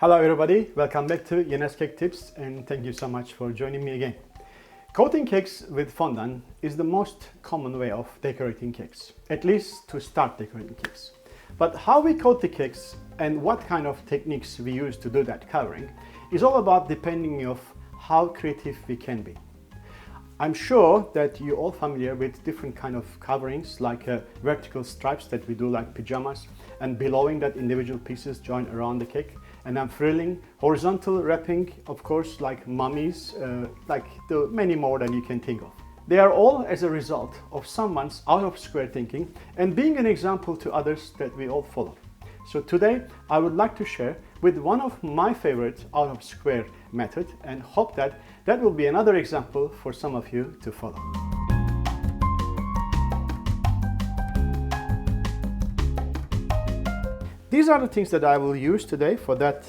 Hello everybody, welcome back to Yenes Cake Tips and thank you so much for joining me again. Coating cakes with fondant is the most common way of decorating cakes, at least to start decorating cakes. But how we coat the cakes and what kind of techniques we use to do that covering is all about depending of how creative we can be. I'm sure that you're all familiar with different kind of coverings like vertical stripes that we do like pajamas, and billowing that individual pieces join around the cake, and then frilling, horizontal wrapping, of course, like mummies, like the many more than you can think of. They are all as a result of someone's out of square thinking and being an example to others that we all follow. So today I would like to share with one of my favorite out of square method and hope that that will be another example for some of you to follow. These are the things that I will use today for that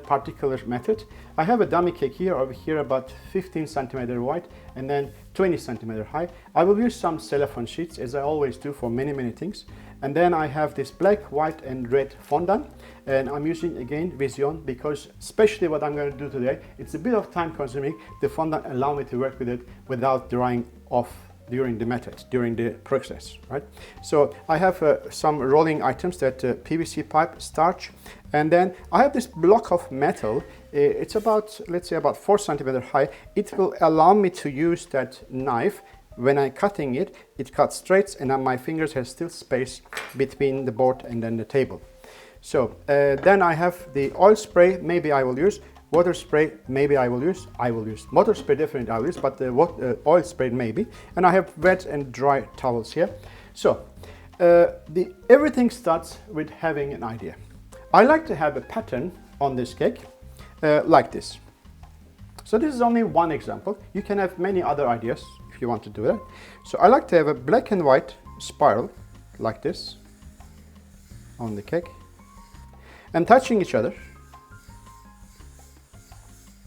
particular method. I have a dummy cake here, over here about 15 centimeter wide and then 20 centimeter high. I will use some cellophane sheets as I always do for many things. And then I have this black, white and red fondant, and I'm using again Vision because especially what I'm going to do today, it's a bit of time consuming. The fondant allow me to work with it without drying off during the method, during the process, right? So I have some rolling items, that PVC pipe, starch, and then I have this block of metal. It's about, let's say about 4 centimeter high. It will allow me to use that knife. When I'm cutting it, it cuts straight and then my fingers have still space between the board and then the table. So then I have the oil spray, maybe I will use. Water spray, maybe I will use. Water spray, definitely I will use, but the oil spray maybe. And I have wet and dry towels here. So everything starts with having an idea. I like to have a pattern on this cake like this. So this is only one example. You can have many other ideas if you want to do that. So I like to have a black and white spiral like this on the cake and touching each other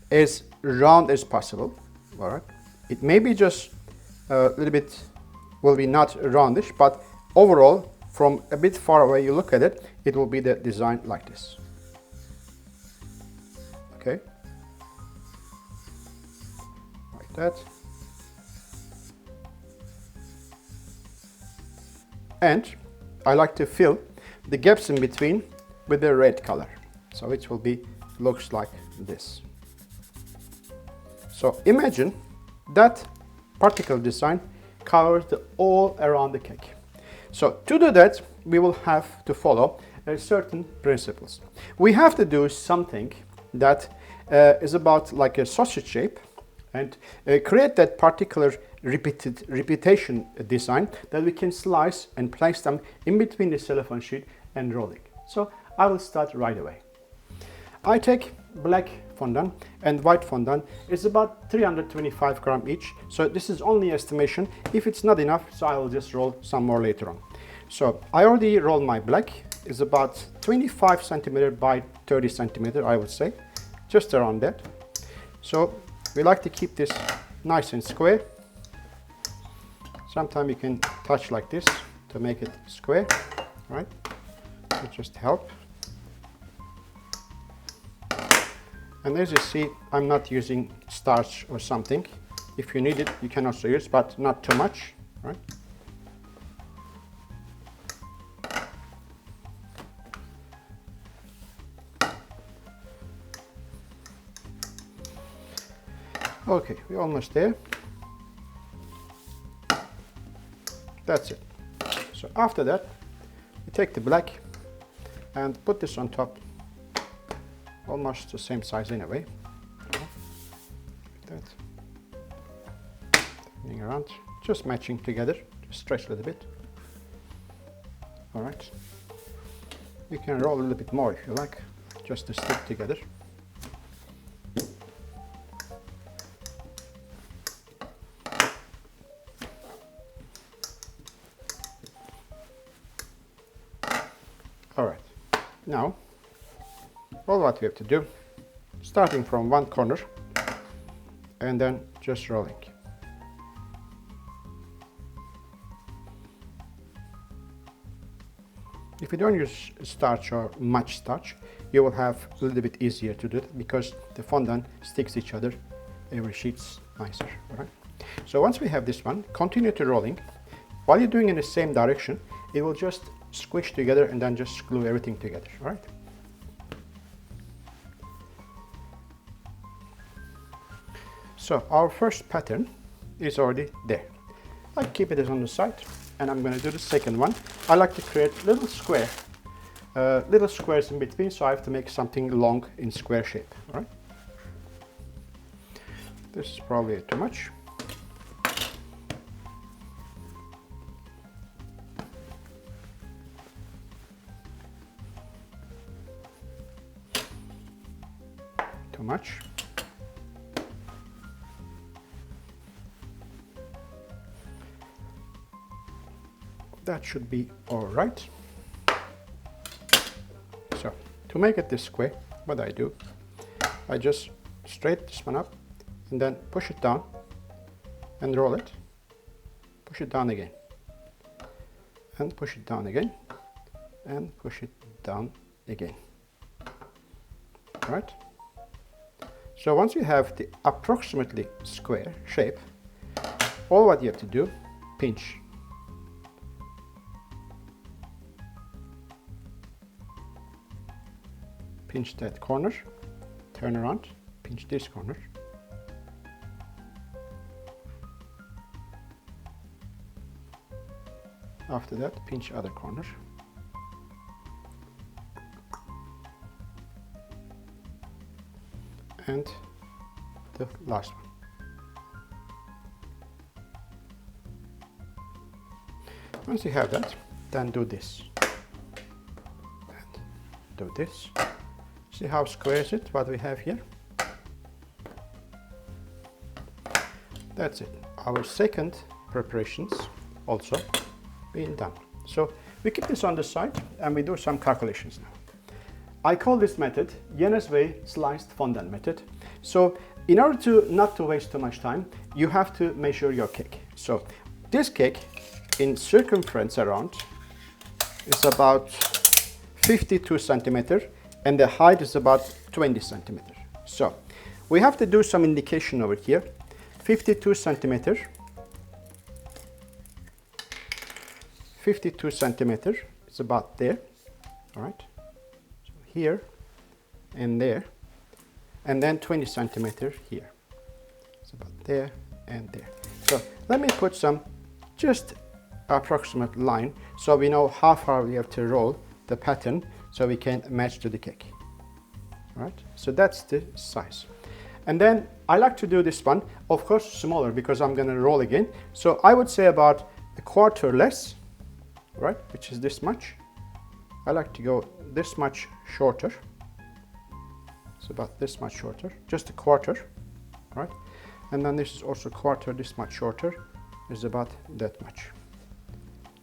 as round as possible. All right. It may be just a little bit, will be not roundish, but overall, from a bit far away you look at it, it will be the design like this. Okay. Like that. And I like to fill the gaps in between with the red color. So it will be, looks like this. So imagine that particle design covers all around the cake. So to do that, we will have to follow certain principles. We have to do something that is about like a sausage shape and create that particular repetition design that we can slice and place them in between the cellophane sheet and rolling. So I will start right away. I take black fondant and white fondant. It's about 325 grams each. So this is only estimation. If it's not enough, so I will just roll some more later on. So I already rolled my black. It's about 25 centimeter by 30 centimeter, I would say, just around that. So we like to keep this nice and square. Sometimes you can touch like this to make it square, right? It just help. And as you see, I'm not using starch or something. If you need it, you can also use, but not too much, right? Okay, we're almost there. That's it. So after that, you take the black and put this on top. Almost the same size anyway. Like that. Turning around, just matching together. Just stretch a little bit. All right. You can roll a little bit more if you like, just to stick together. All right. Now, all what we have to do, starting from one corner and then just rolling. If you don't use starch or much starch, you will have a little bit easier to do it because the fondant sticks each other. Every sheet's nicer, right? So once we have this one, continue to rolling. While you're doing in the same direction, it will just squish together and then just glue everything together, right? So our first pattern is already there. I keep it as on the side, and I'm going to do the second one. I like to create little squares in between, so I have to make something long in square shape, right? This is probably too much. Too much. That should be all right. So to make it this square, what I do, I just straight this one up and then push it down and roll it, push it down again, and push it down again, and push it down again, right? So once you have the approximately square shape, all what you have to do, pinch. Pinch that corner, turn around, pinch this corner. After that, pinch other corner. And the last one. Once you have that, then do this. And do this. See how square is it, what we have here? That's it. Our second preparations also being done. So we keep this on the side and we do some calculations now. I call this method Yenne's way sliced fondant method. So in order to not to waste too much time, you have to measure your cake. So this cake in circumference around is about 52 centimeters and the height is about 20 centimeters. So we have to do some indication over here. 52 centimeters. 52 centimeters, it's about there, all right? So here and there, and then 20 centimeters here. It's about there and there. So let me put some just approximate line so we know how far we have to roll the pattern so we can match to the cake. All right, so that's the size. And then I like to do this one, of course, smaller because I'm gonna roll again. So I would say about a quarter less, right, which is this much. I like to go this much shorter. It's about this much shorter, just a quarter, right? And then this is also quarter, this much shorter, is about that much.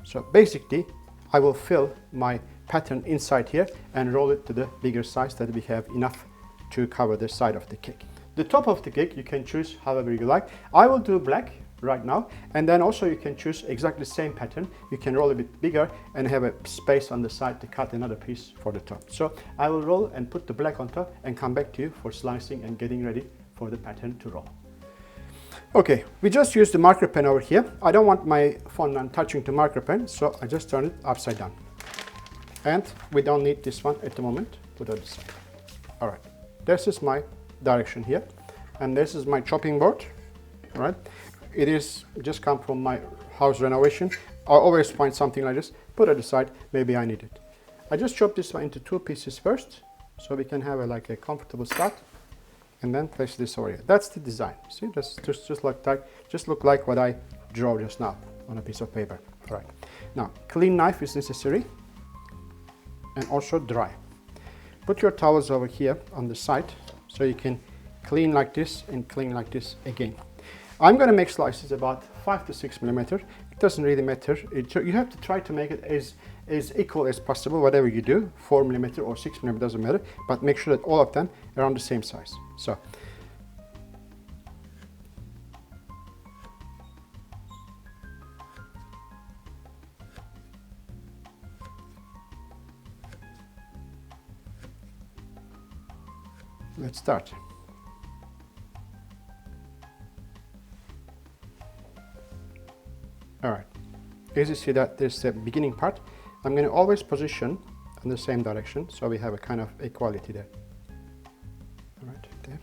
So basically, I will fill my pattern inside here and roll it to the bigger size that we have enough to cover the side of the cake. The top of the cake you can choose however you like. I will do black right now, and then also you can choose exactly the same pattern. You can roll a bit bigger and have a space on the side to cut another piece for the top. So I will roll and put the black on top and come back to you for slicing and getting ready for the pattern to roll. Okay, we just used the marker pen over here. I don't want my fondant touching the marker pen, so I just turn it upside down. And we don't need this one at the moment. Put it aside. All right, this is my direction here, and this is my chopping board. All right, it is just come from my house renovation. I always find something like this, put it aside, maybe I need it. I just chop this one into two pieces first, so we can have like a comfortable start, and then place this over here. That's the design. See, that's just look like what I drew just now on a piece of paper. All right, now clean knife is necessary, and also dry. Put your towels over here on the side, so you can clean like this and clean like this again. I'm going to make slices about 5 to 6 millimeters. It doesn't really matter. You have to try to make it as equal as possible, whatever you do, 4 millimeters or 6 millimeters, doesn't matter, but make sure that all of them are around the same size. So, let's start. All right, as you see that there's the beginning part, I'm going to always position in the same direction, so we have a kind of equality there. All right, there.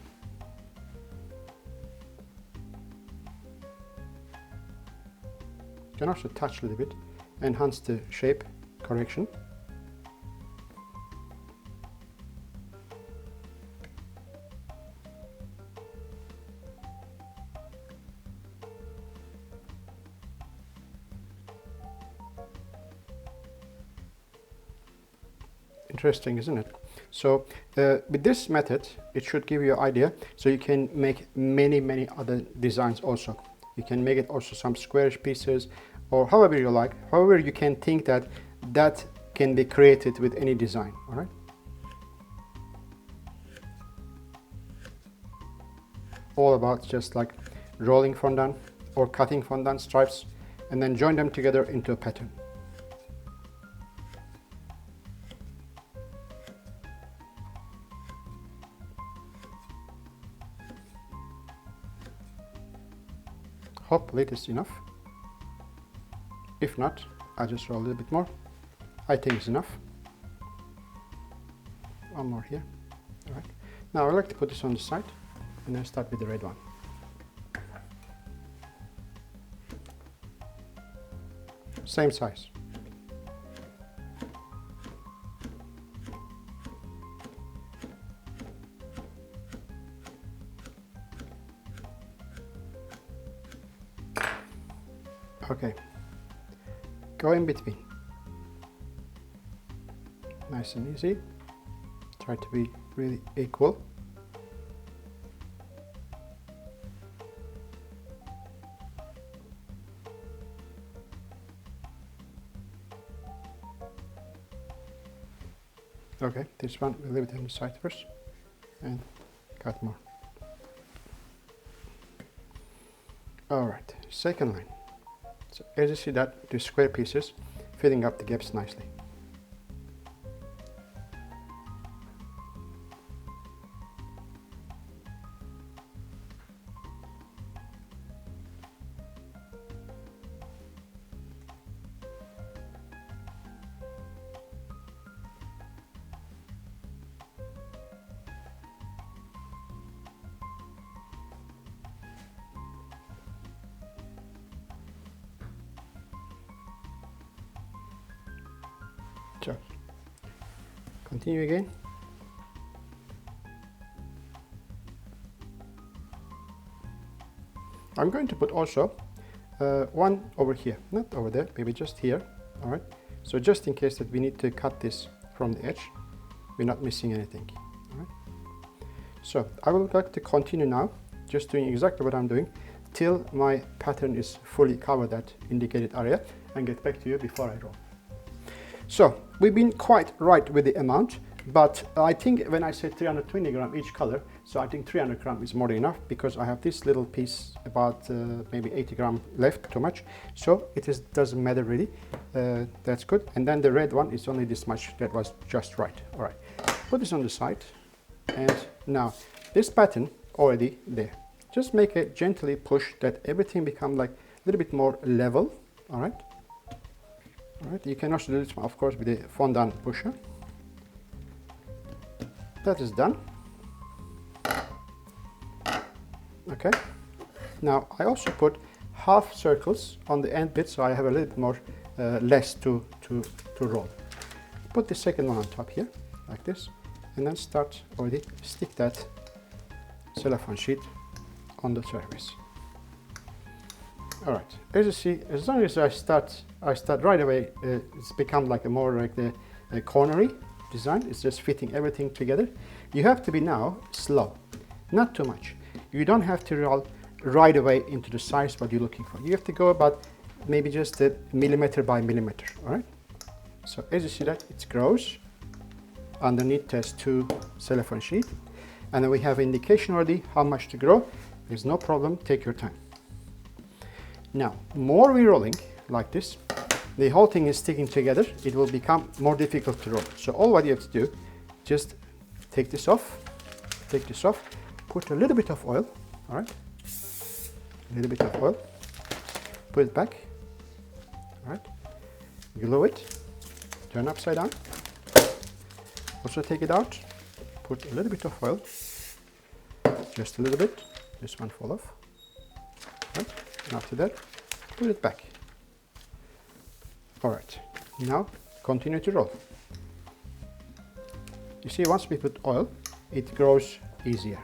You can also touch a little bit, enhance the shape correction. Interesting, isn't it? So with this method, it should give you an idea. So you can make many other designs also. You can make it also some squarish pieces, or however you like. However you can think that that can be created with any design. All right. All about just like rolling fondant or cutting fondant stripes, and then join them together into a pattern. Hopefully this is enough. If not, I'll just roll a little bit more. I think it's enough. One more here. All right. Now I'd like to put this on the side and then start with the red one. Same size. Okay, go in between. Nice and easy. Try to be really equal. Okay, this one we'll leave it on the side first and cut more. All right, second line. So as you see that, the square pieces filling up the gaps nicely. So, continue again. I'm going to put also one over here, not over there, maybe just here. All right. So just in case that we need to cut this from the edge, we're not missing anything. All right. So I would like to continue now, just doing exactly what I'm doing, till my pattern is fully covered that indicated area, and get back to you before I roll. So we've been quite right with the amount, but I think when I said 320 gram each color, so I think 300 gram is more than enough, because I have this little piece about maybe 80 gram left, too much. So it doesn't matter really. That's good. And then the red one is only this much. That was just right. All right. Put this on the side. And now this pattern already there. Just make it gently push that everything become like a little bit more level. All right. All right, you can also do this, of course, with the fondant pusher. That is done. Okay. Now I also put half circles on the end bit, so I have a little bit more less to roll. Put the second one on top here, like this, and then start already stick that cellophane sheet on the surface. All right, as you see, as long as I start right away, it's become like a more like the cornery design. It's just fitting everything together. You have to be now slow, not too much. You don't have to roll right away into the size what you're looking for. You have to go about maybe just a millimeter by millimeter. All right. So as you see that, it grows. Underneath there's two cellophane sheet, and then we have indication already how much to grow. There's no problem. Take your time. Now, more we're rolling like this, the whole thing is sticking together. It will become more difficult to roll. So all what you have to do, just take this off, take this off, put a little bit of oil, all right? A little bit of oil, put it back, all right? Glue it, turn upside down. Also take it out, put a little bit of oil, just a little bit, this one fall off, right? And after that, put it back. All right, now continue to roll. You see, once we put oil, it grows easier.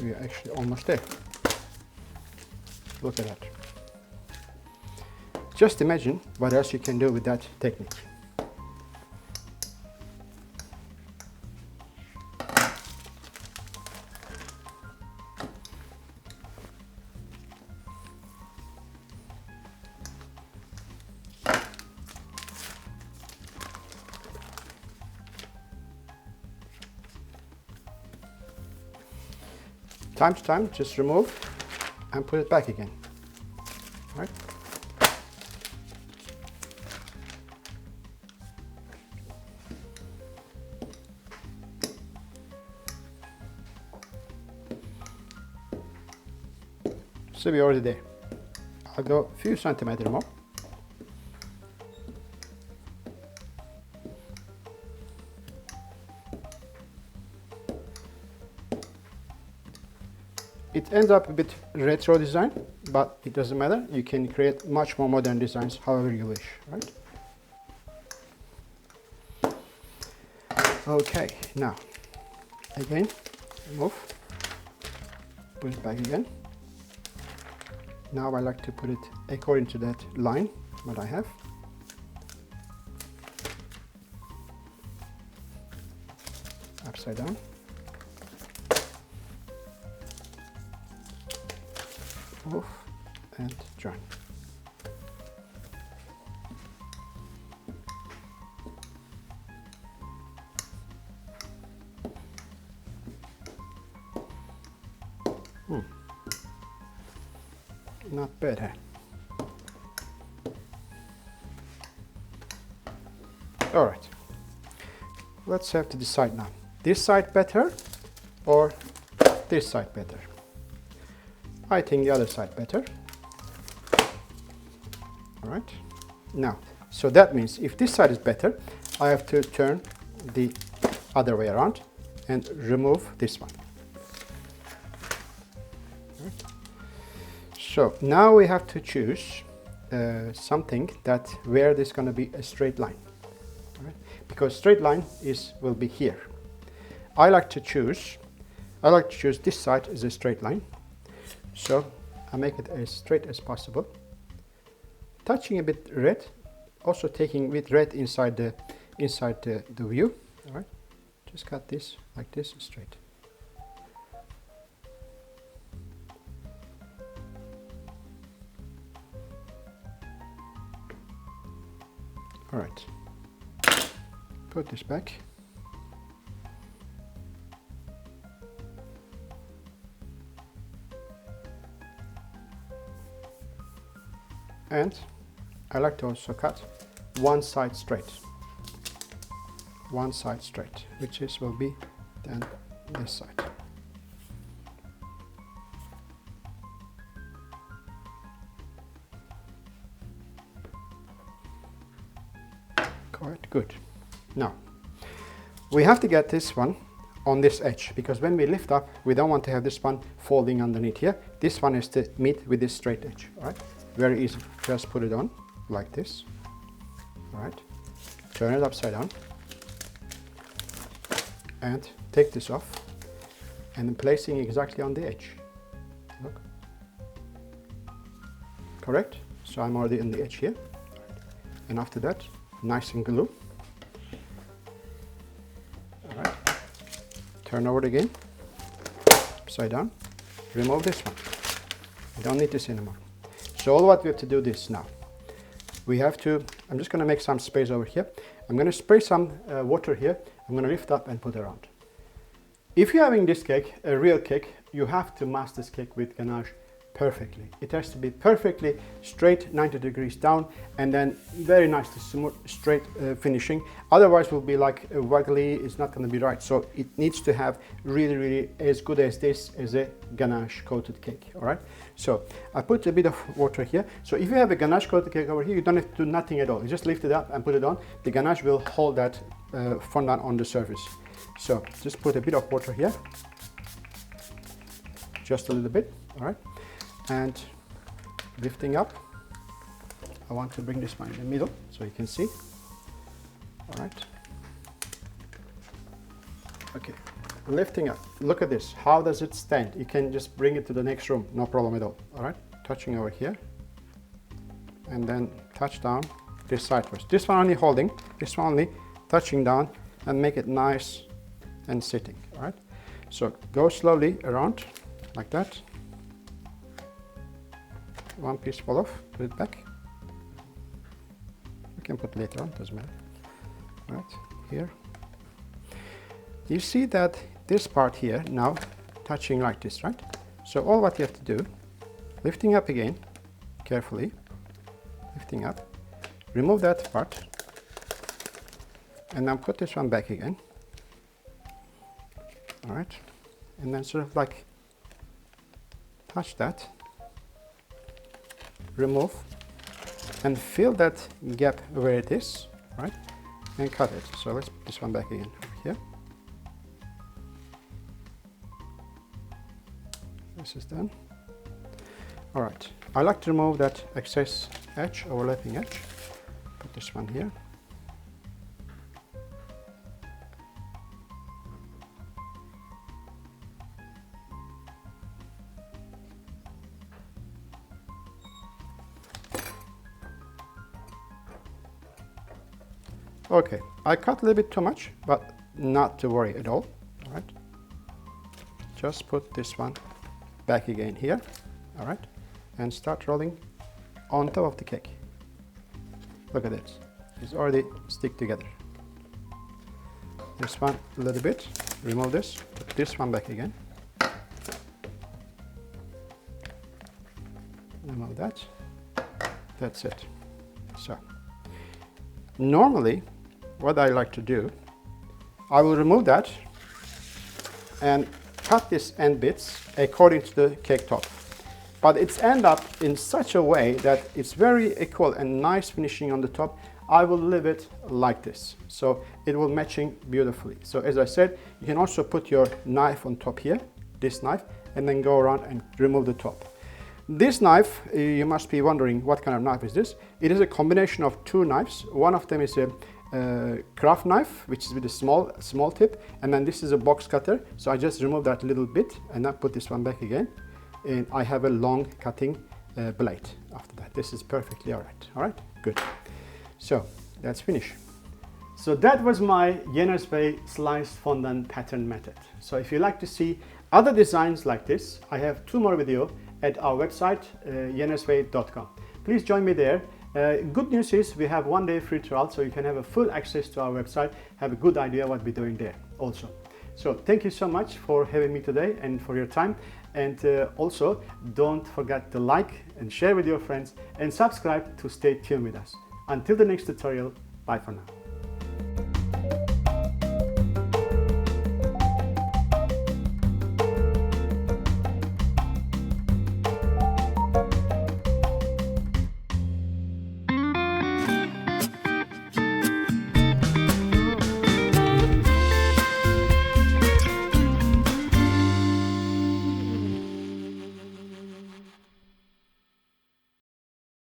We are actually almost there. Look at that. Just imagine what else you can do with that technique. Time to time, just remove and put it back again. All right? So we're already there. I'll go a few centimeters more. It ends up a bit retro design, but it doesn't matter. You can create much more modern designs however you wish, right? Okay, now, again, remove, put it back again. Now I like to put it according to that line, what I have. Upside down. Off and join. Not bad, huh? All right. Let's have to decide now. This side better or this side better? I think the other side better. All right. Now, so that means if this side is better, I have to turn the other way around and remove this one. All right. So now we have to choose something that where there's going to be a straight line. All right. Because straight line will be here. I like to choose this side as a straight line. So I make it as straight as possible, touching a bit red, also taking a bit red inside the view. All right, just cut this like this straight. All right, put this back. And I like to also cut one side straight, which will be then this side. Quite good. Now, we have to get this one on this edge, because when we lift up, we don't want to have this one folding underneath here. This one has to meet with this straight edge, all right? Very easy, just put it on like this, all right? Turn it upside down and take this off and placing exactly on the edge. Look, correct? So I'm already on the edge here, and after that, nice and glue. All right, turn over again, upside down, remove this one. We don't need this anymore. So all what we have to do this now. I'm just going to make some space over here. I'm going to spray some water here. I'm going to lift up and put around. If you're having this cake, a real cake, you have to mask this cake with ganache perfectly. It has to be perfectly straight, 90 degrees down, and then very nicely smooth, straight finishing. Otherwise it will be like wiggly, it's not going to be right. So it needs to have really as good as this as a ganache coated cake. All right, so I put a bit of water here. So if you have a ganache coated cake over here, you don't have to do nothing at all. You just lift it up and put it on. The ganache will hold that fondant on the surface. So just put a bit of water here, just a little bit. All right, and lifting up, I want to bring this one in the middle so you can see. All right, okay, lifting up, look at this, how does it stand? You can just bring it to the next room, no problem at all. All right, touching over here and then touch down this sideways. This one only holding, this one only touching down, and make it nice and sitting. All right, so go slowly around like that. One piece fall off, put it back. You can put later on, doesn't matter. Right here. You see that this part here now touching like this, right? So all what you have to do, lifting up again, carefully, lifting up, remove that part, and then put this one back again. All right, and then sort of like touch that, remove, and fill that gap where it is, right, and cut it. So let's put this one back again over here. This is done. All right, I like to remove that excess edge, overlapping edge. Put this one here. Okay, I cut a little bit too much, but not to worry at all. All right, just put this one back again here. All right, and start rolling on top of the cake. Look at this, it's already stick together. This one a little bit, remove this, put this one back again. Remove that, that's it. So, normally, what I like to do, I will remove that and cut this end bits according to the cake top. But it's end up in such a way that it's very equal and nice finishing on the top. I will leave it like this, so it will matching beautifully. So as I said, you can also put your knife on top here, this knife, and then go around and remove the top. This knife, you must be wondering what kind of knife is this. It is a combination of two knives. One of them is a craft knife, which is with a small tip, and then this is a box cutter. So I just remove that little bit and then put this one back again, and I have a long cutting blade after that. This is perfectly all right, good. So that's finished. So that was my Yener's Way sliced fondant pattern method. So if you like to see other designs like this, I have 2 more videos at our website, yenersway.com. Please join me there. Good news is we have 1 day free trial, so you can have a full access to our website, have a good idea what we're doing there also. So thank you so much for having me today and for your time. And also don't forget to like and share with your friends and subscribe to stay tuned with us. Until the next tutorial, bye for now.